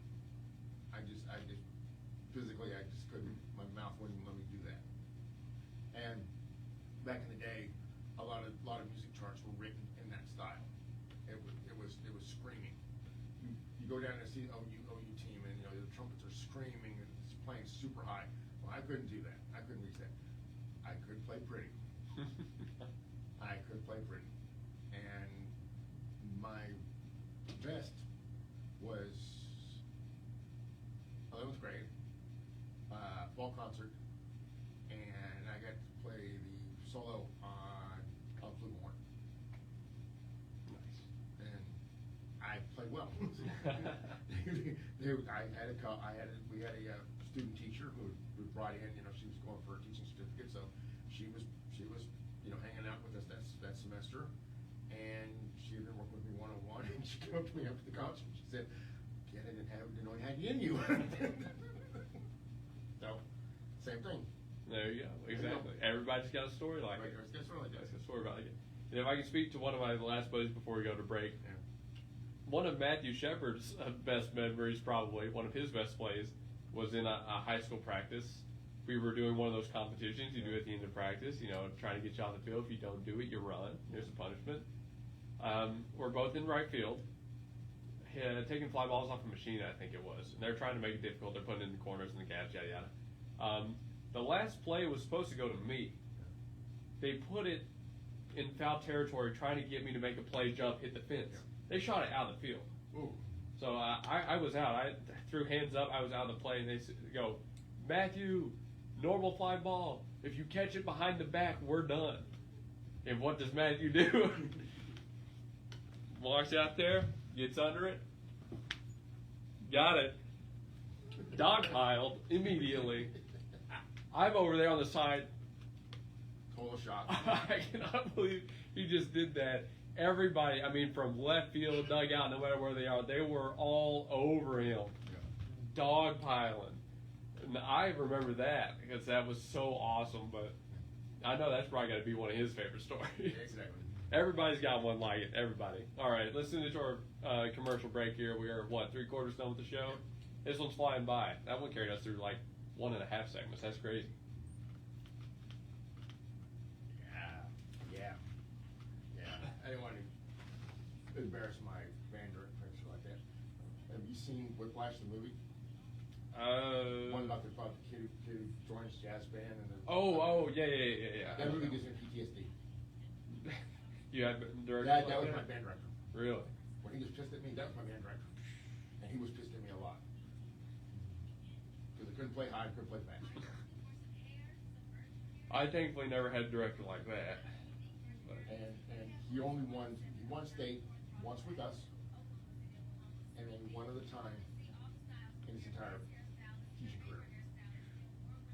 I just physically, I just couldn't. My mouth wouldn't let me do that. And back in the day, a lot of music charts were written in that style. It was screaming. You go down and see OU team, and the trumpets are screaming. playing super high. Well, I couldn't do that. I couldn't reach that. I could play pretty. I could play pretty. And my best was 11th grade, fall concert, and I got to play the solo on flugelhorn. Nice. And I played well. We had a student teacher who brought in, she was going for a teaching certificate, so she was, hanging out with us that semester, and she had been working with me one-on-one, and she came up to me after the concert, and she said, "Ken, I didn't know I had you in you." So, same thing. There you go. Exactly. Everybody's got a story like it. Everybody's got a story like that. Everybody's got a story about it. And if I can speak to one of my last buddies before we go to break, Yeah. one of Matthew Shepard's best memories, probably one of his best plays, was in a high school practice. We were doing one of those competitions you do at the end of practice, trying to get you on the field. If you don't do it, you run. There's a punishment. We're both in right field, taking fly balls off a machine, I think it was. And they're trying to make it difficult. They're putting it in the corners and the gaps, yada, yada. The last play was supposed to go to me. They put it in foul territory, trying to get me to make a play, jump, hit the fence. Yeah. They shot it out of the field. Ooh. So I was out. I threw hands up. I was out of the play, and they go, "Matthew, normal fly ball. If you catch it behind the back, we're done." And what does Matthew do? Walks out there, gets under it, got it, dogpiled immediately. I'm over there on the side. Total shot. I cannot believe he just did that. Everybody, from left field, dugout, no matter where they are, they were all over him, dogpiling. And I remember that because that was so awesome. But I know that's probably got to be one of his favorite stories. Exactly. Everybody's got one like it. Everybody. All right, let's finish our commercial break here. We are 3/4 done with the show. This one's flying by. That one carried us through like 1.5 segments. That's crazy. Yeah. I didn't want to embarrass my band director like that. Have you seen Whiplash, the movie? One about the kid who joins jazz band and then. Yeah. That movie gives me PTSD. You had director? That was my band director. Really? When he was pissed at me, that was my band director, and he was pissed at me a lot because I couldn't play high, couldn't play fast. I thankfully never had a director like that. But. And he only won. He won state once with us, and then one other time in his entire teaching career.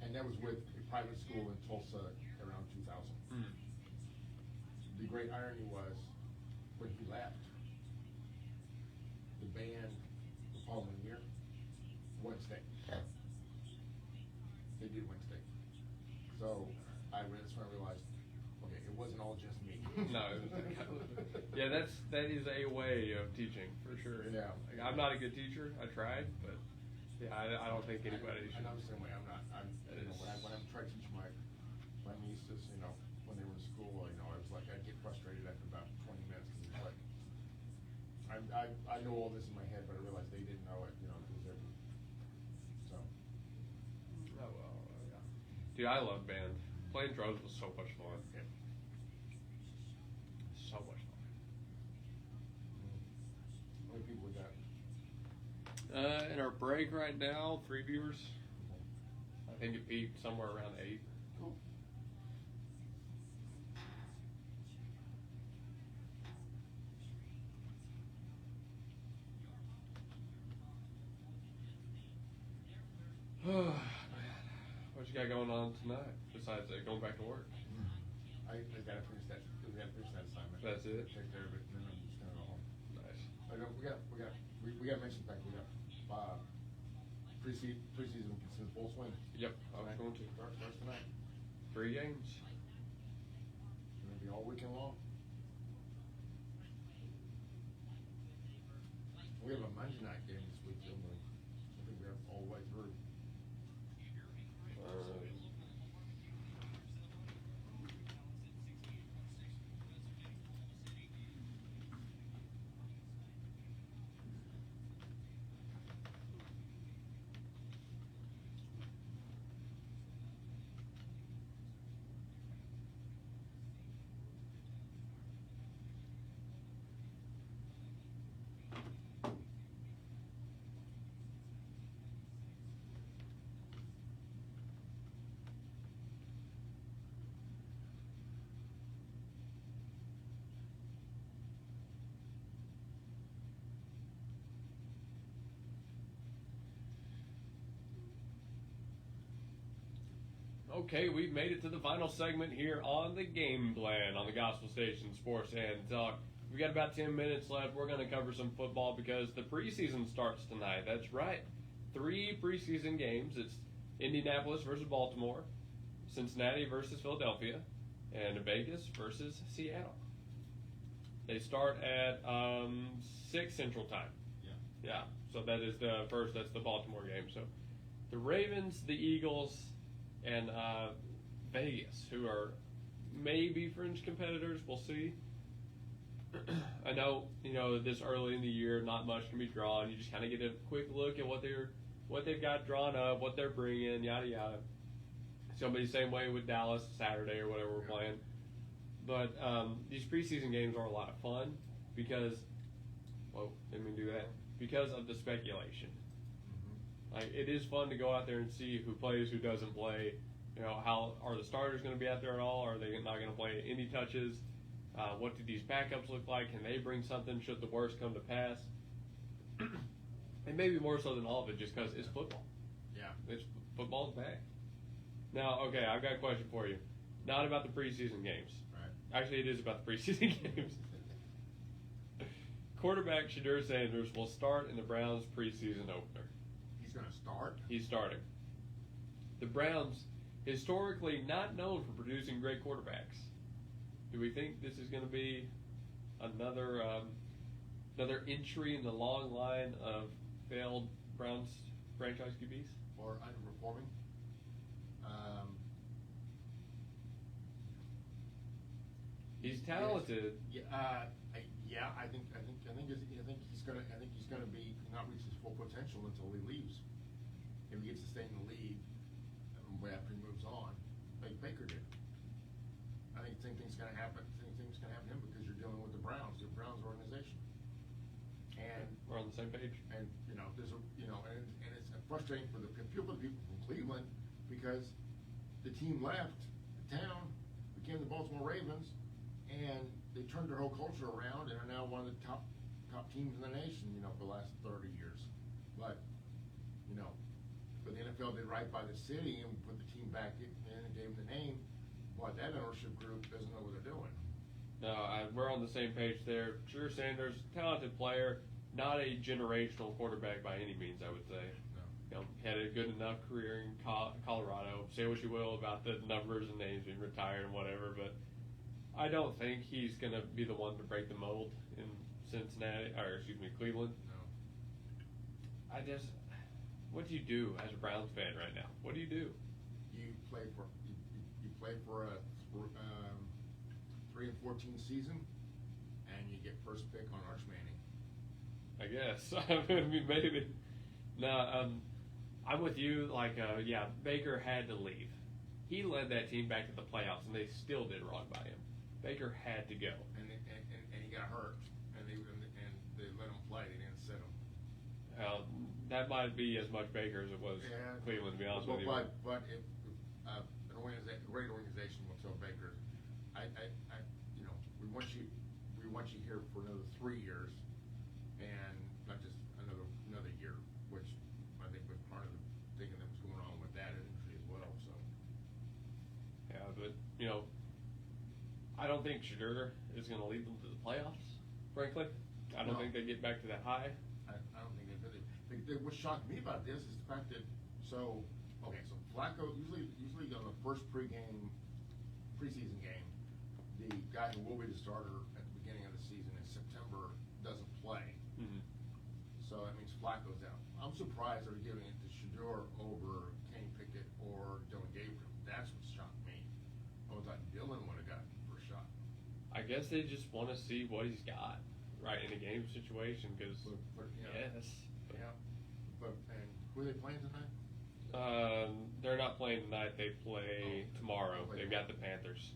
And that was with a private school in Tulsa around 2000. The great irony was when he left, the band the following year won state. They did win state. So that's when I realized, okay, it wasn't all just me. No. Yeah, that is a way of teaching for sure. Yeah. Like, I'm not a good teacher. I tried, but yeah, I don't think anybody should. I'm the same way. I'm not. When I'm trying to teach my nieces, when they were in school, I was like, I'd get frustrated after about 20 minutes because it's like, I know all this in my head, but I realized they didn't know it, because they're, so. Oh, well, yeah. Dude, I love band. Playing drums was so much fun. Yeah. So much fun. How many people we got? In our break right now, 3 viewers. I think it peaked somewhere around 8. Cool. What you got going on tonight besides going back to work? I gotta finish that. We gotta finish that assignment. That's it? Take care of it, and then I'm just gonna go home. Nice. We got mention back. We got preseason is in full swing. Yep, I was going to. Starts tonight. 3 games. It's gonna be all weekend long. We have a Monday night game this week, don't we? I think we have all the way through. Okay, we've made it to the final segment here on the Game Plan on the Gospel Station Sports and Talk. We got about 10 minutes left. We're going to cover some football because the preseason starts tonight. That's right. 3 preseason games. It's Indianapolis versus Baltimore, Cincinnati versus Philadelphia, and Vegas versus Seattle. They start at 6 Central Time. Yeah. So that is the first. That's the Baltimore game. So the Ravens, the Eagles, and Vegas, who are maybe fringe competitors. We'll see. I know, this early in the year, not much can be drawn. You just kind of get a quick look at what they've got drawn up, what they're bringing, yada yada. Somebody same way with Dallas Saturday or whatever we're playing. But these preseason games are a lot of fun because, didn't mean to do that. Because of the speculation. Mm-hmm. Like, it is fun to go out there and see who plays, who doesn't play. How are the starters going to be out there at all? Are they not going to play any touches? What do these backups look like? Can they bring something should the worst come to pass? And maybe more so than all of it, just because it's football. Yeah. Football's back. Now, okay, I've got a question for you. Not about the preseason games. Right. Actually, it is about the preseason games. Quarterback Shedeur Sanders will start in the Browns' preseason opener. He's going to start? He's starting. The Browns, historically not known for producing great quarterbacks. Do we think this is going to be another entry in the long line of failed Browns franchise QBs? Or underperforming? He's talented. I think he's gonna be not reach his full potential until he leaves. If he gets to stay in the league after he moves on, like Baker did. I think the same thing's gonna happen. Same thing's gonna happen to him because you're dealing with the Browns organization. And we're on the same page. And there's and it's frustrating for the people from Cleveland because the team left the town, became the Baltimore Ravens, and they turned their whole culture around and are now one of the top teams in the nation, for the last 30 years. But the NFL did right by the city and put the team back in and gave them the name. But that ownership group doesn't know what they're doing. No, we're on the same page there. Shedeur Sanders, talented player, not a generational quarterback by any means, I would say. No. Had a good enough career in Colorado. Say what you will about the numbers and names being retired and whatever, but I don't think he's going to be the one to break the mold in Cleveland. No. What do you do as a Browns fan right now? What do you do? You play for a 3-14 season, and you get first pick on Arch Manning. I guess. I mean, maybe. No, I'm with you. Baker had to leave. He led that team back to the playoffs, and they still did wrong by him. Baker had to go. And he got hurt, and they let him play. They didn't sit him. That might be as much Baker as it was Cleveland, to be honest with you. But if a great organization will tell Baker, we want you here for another 3 years, and not just another year, which I think was part of the thinking that was going on with that industry as well. So. Yeah, but I don't think Shedeur is going to lead them to the playoffs. Frankly, I don't think they get back to that high. I don't think they really. What shocked me about this is the fact that so Flacco usually on the first preseason game, the guy who will be the starter at the beginning of the season in September doesn't play. Mm-hmm. So that means Flacco's out. I'm surprised they're giving it to Shedeur over Kenny Pickett or Dylan Gabriel. That's what shocked me. I thought Dylan would have gotten the first shot. I guess they just want to see what he's got, right, in a game situation, because, yes. Yeah. And who are they playing tonight? They're not playing tonight. They play tomorrow. They've got the Panthers.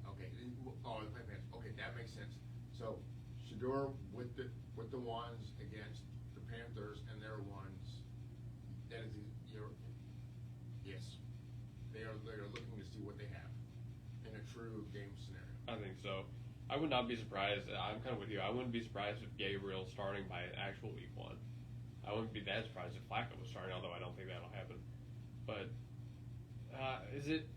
Okay. They play Panthers. Okay, that makes sense. So, Shedeur with the ones against the Panthers and their ones. That is yes. They are looking to see what they have in a true game scenario. I think so. I would not be surprised. I'm kind of with you. I wouldn't be surprised if Gabriel starting by actual week 1. I wouldn't be that surprised if Flacco was starting, although I don't think that'll happen. But Is it?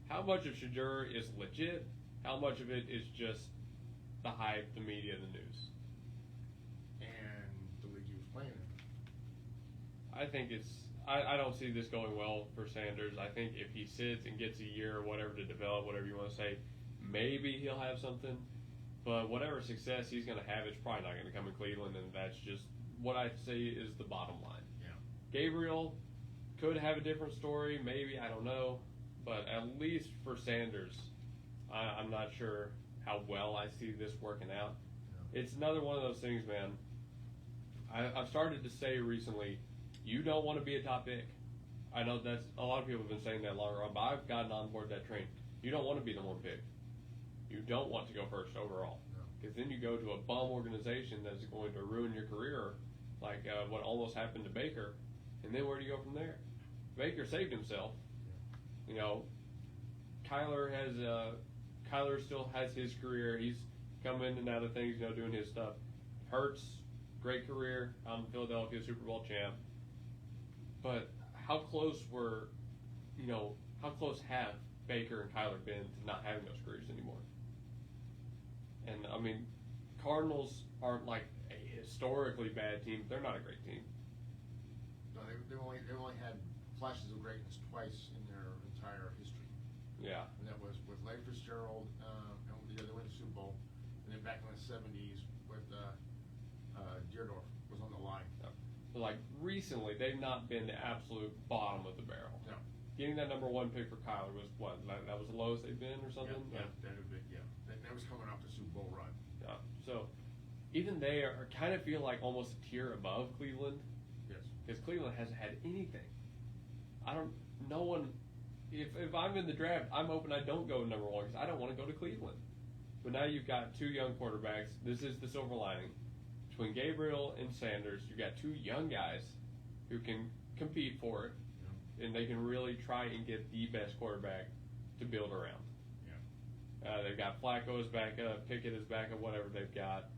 How much of Shadur is legit? How much of it is just the hype, the media, the news? And the league he was playing in. I think it's. I don't see this going well for Sanders. I think if he sits and gets a year or whatever to develop, whatever you want to say, maybe he'll have something. But whatever success he's going to have, it's probably not going to come in Cleveland, and that's just what I say is the bottom line. Yeah. Gabriel could have a different story, maybe, I don't know. But at least for Sanders, I'm not sure how well I see this working out. Yeah. It's another one of those things, man. I've started to say recently, you don't want to be a top pick. I know that's a lot of people have been saying that longer on, but I've gotten on board that train. You don't want to be the one pick. You don't want to go first overall, because then you go to a bum organization that's going to ruin your career, like what almost happened to Baker. And then where do you go from there? Baker saved himself. You know, Kyler still has his career. He's come in and out of things, doing his stuff. Hurts, great career out in Philadelphia, Super Bowl champ. But how close have Baker and Kyler been to not having those careers anymore? And, I mean, Cardinals aren't like a historically bad team. They're not a great team. No, they've only had flashes of greatness twice in their entire history. Yeah. And that was with Larry Fitzgerald, and they went to the Super Bowl, and then back in the 70s with Deardorff was on the line. Yeah. But like recently, they've not been the absolute bottom of the barrel. No. Getting that number one pick for Kyler was what? That was the lowest they've been, or something. Yeah. That was coming off the Super Bowl run. Yeah. So even they are kind of feel like almost a tier above Cleveland. Yes. Because Cleveland hasn't had anything. No one. If I'm in the draft, I'm hoping I don't go number one because I don't want to go to Cleveland. But now you've got two young quarterbacks. This is the silver lining. Between Gabriel and Sanders, you've got two young guys who can compete for it, and they can really try and get the best quarterback to build around. Yeah. They've got Flacco as backup, Pickett as backup, whatever they've got.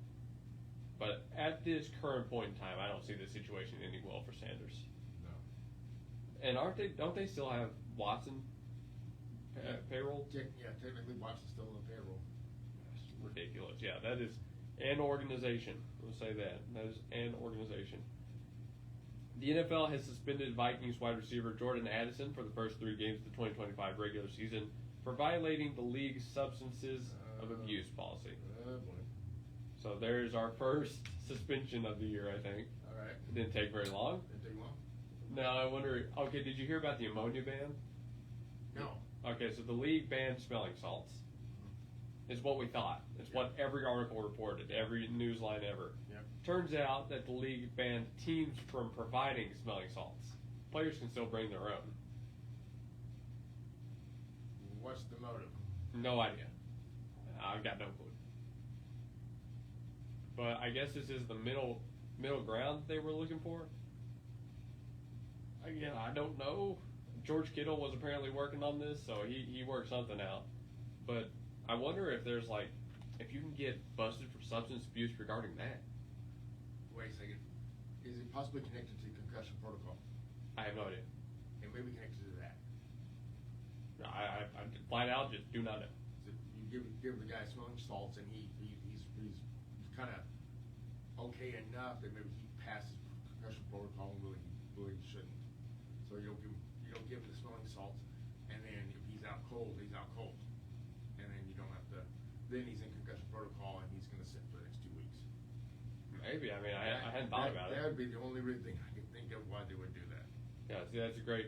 But at this current point in time, I don't see the situation ending well for Sanders. No. And don't they still have Watson payroll? Yeah, technically Watson's still on the payroll. That's ridiculous. Yeah, that is an organization. We'll say that. That is an organization. The NFL has suspended Vikings wide receiver Jordan Addison for the first 3 games of the 2025 regular season for violating the league's substances of abuse policy. Oh, boy. So there's our first suspension of the year, I think. All right. It didn't take very long. Didn't take long? Now, I wonder, okay, did you hear about the ammonia ban? No. Okay, so the league banned smelling salts. Is what we thought. It's what every article reported, every news line ever. Yep. Turns out that the league banned teams from providing smelling salts. Players can still bring their own. What's the motive? No idea. I've got no clue. But I guess this is the middle ground they were looking for. Again, I don't know. George Kittle was apparently working on this, so he worked something out. But I wonder if there's if you can get busted for substance abuse regarding that. Wait a second. Is it possibly connected to concussion protocol? I have no idea. It may be connected to that. I flat out just do not know. So you give the guy smelling salts, and he's kind of okay enough that maybe he passes concussion protocol and really shouldn't. So you don't give him the smelling salts, and then if he's out cold, he's out cold, and then you don't have to. Then he's in concussion protocol, and he's going to sit for the next 2 weeks. Maybe. I mean, I hadn't thought about it. That would be the only real thing I can think of why they would do that. Yeah, see, that's a great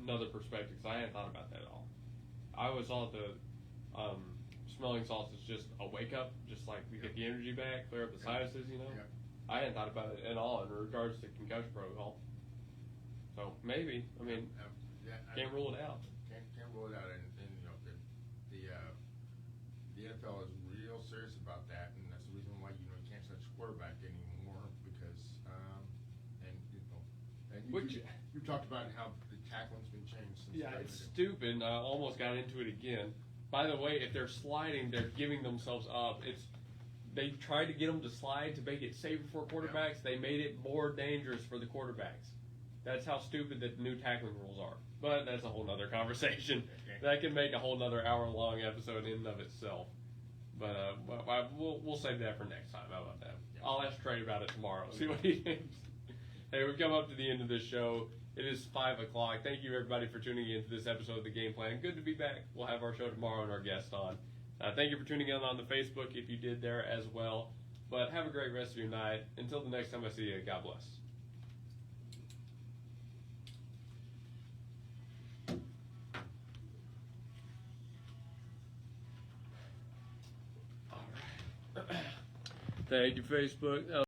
another perspective because I hadn't thought about that at all. I always thought the smelling salts is just a wake up, just like we get the energy back, clear up the sinuses, Yeah. I hadn't thought about it at all in regards to concussion protocol. So maybe, I mean, can't rule it out. Can't rule it out, and the NFL is real serious about that, and that's the reason why you can't touch quarterback anymore because you talked about how the tackling's been changed since. Yeah, it's stupid. I almost got into it again. By the way, if they're sliding, they're giving themselves up. They tried to get them to slide to make it safer for quarterbacks. They made it more dangerous for the quarterbacks. That's how stupid the new tackling rules are. But that's a whole nother conversation. Okay. That can make a whole nother hour-long episode in and of itself. But we'll save that for next time. How about that? Yeah. I'll ask Trey about it tomorrow. See what he thinks. Hey, we've come up to the end of this show. It is 5 o'clock. Thank you, everybody, for tuning in to this episode of The Game Plan. Good to be back. We'll have our show tomorrow and our guest on. Thank you for tuning in on the Facebook if you did there as well. But have a great rest of your night. Until the next time I see you, God bless. All right. Thank you, Facebook.